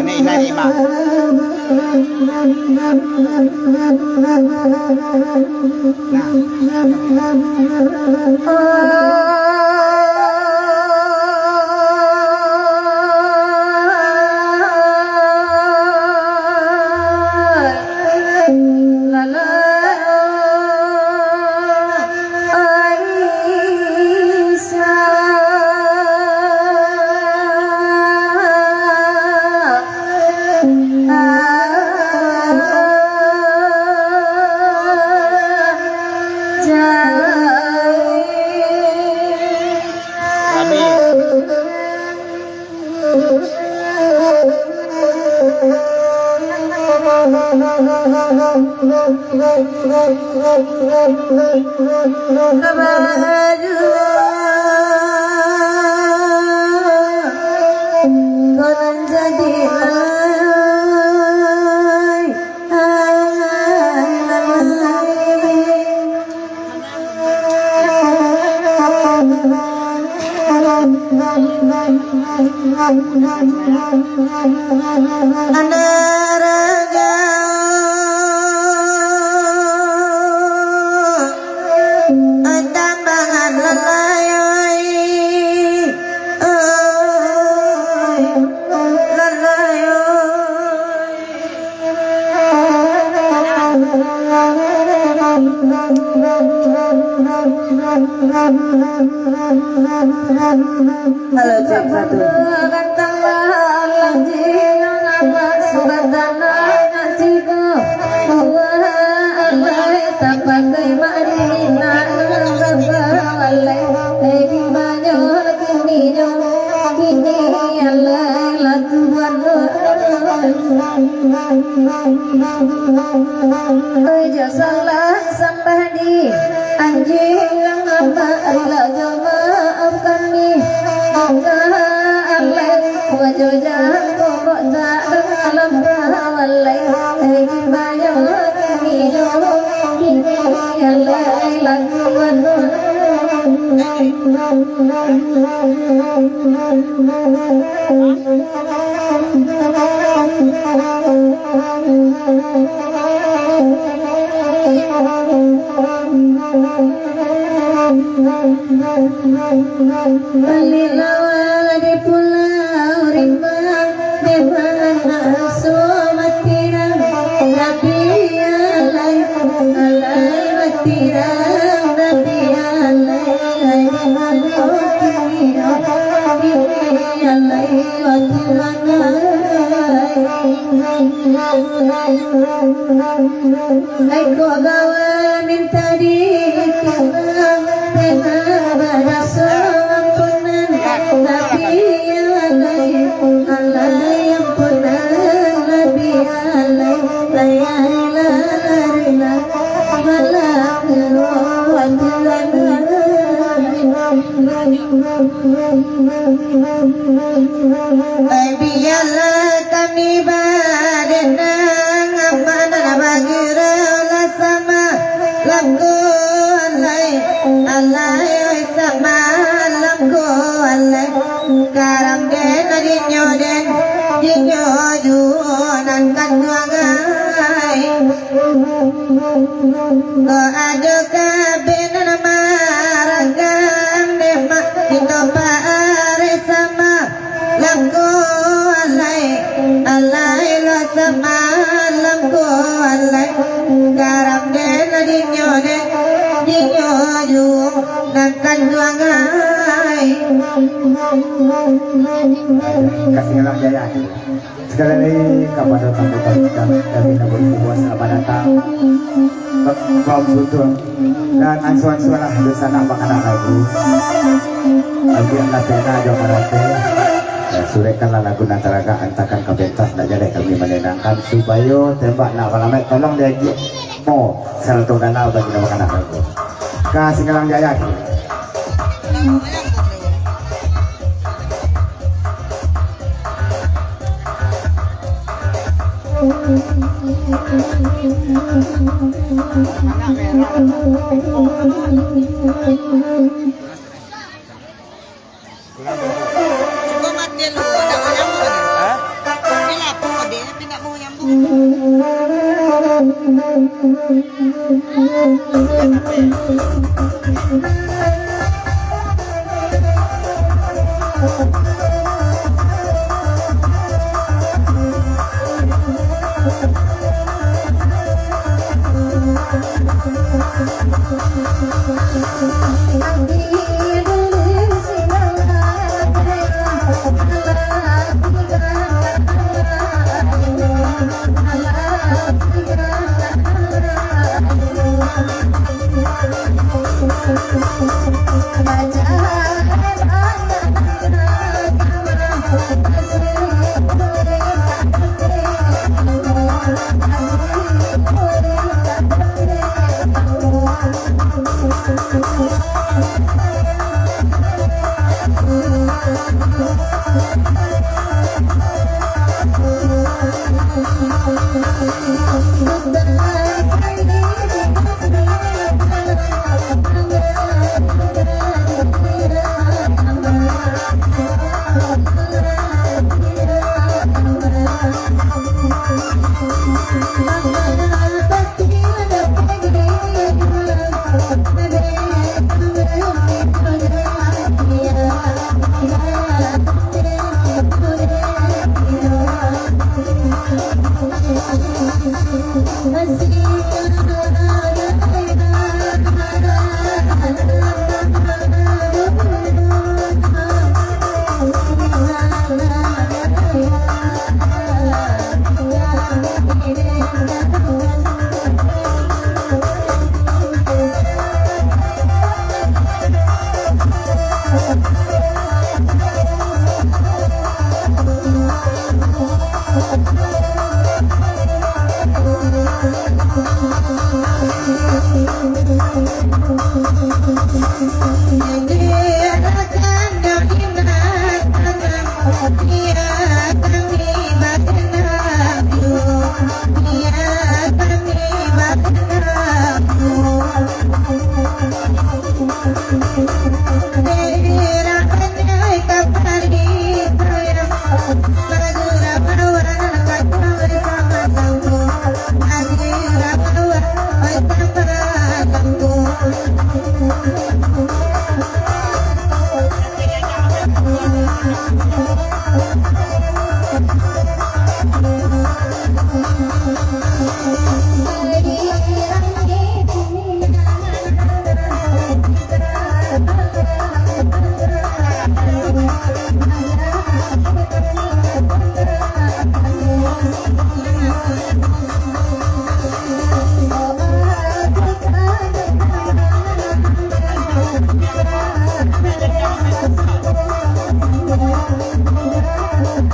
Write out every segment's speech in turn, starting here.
Ni Naima. Halo cek satu. Salah sampah di anjing yang apa adalah maafkan ni Allah wajah kau tak dalam walai lagi banyak hidup ini Allah lakukan Balilawal di pulau rimbang di mana somatirang Nabi alai alai matirang Nabi alai alai alai Aiko gawa minta ditimbang dengan bahasa ampunan Nabi alai alai ampunan Nabi alai layari larina malam biarlah kami badenang amanah bagirala sama lamgo alai alai sama lamgo alai karam den adinyo den jinyo junan kan nuangai ko ado kaben maragam dema ito paare sama lamgo alai alai lo sama lamgo alai karam den adinyo den jinyo junan kan nuangai Kasih alam jaya. Sekali lagi kepada tamu-tamu kami nabur puas selamat datang. Kaum sultan dan ansuan-ansuan lah dosa nampak anak lagu. Lagi anak pena jauh merate. Surekanlah lagu nantaraga antakan kebentas nak jadi kami menenangkan supaya tembak nak kalamet tolong dia mau selalu danau bagi nama anak lagu. Kasih alam jaya. Kurang Thank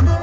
you.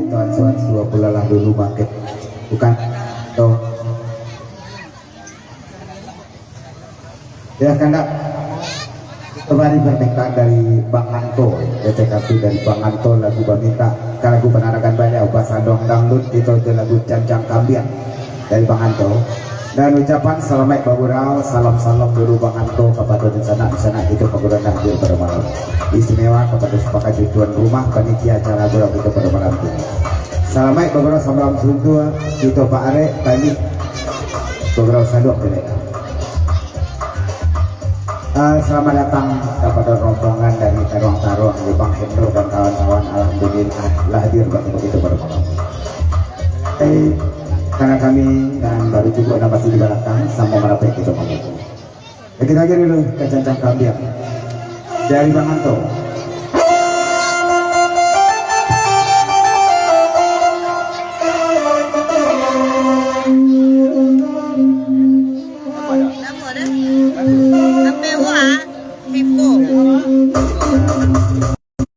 tuan suan sua pula lah dulu bangkit bukan toh ya karena kembali permintaan dari Bang Anto DTKP dari Bang Anto lagu Bamita lagu penarakan banyak bahasa dong dangdut itu lagu Cancang Kambiang dari Bang Anto dan ucapan selamat baburau salam dulu Bang Anto kepada di sana itu kemudian hadir pada malam istimewa kepada sepakat tuan rumah panitia acara burau itu pada malam ini selamat baburau salam suntua itu Pak Are tadi baburau sadok mereka. Selamat datang kepada rombongan dari Tarung di Bang Hendro dan kawan-kawan alhamdulillah hadir begitu pada malam. Karena kami dan baru juga masih di belakang sama merapat itu ngomong. Kita lagi dulu ke Cancang Kambiang dari Bang Anto.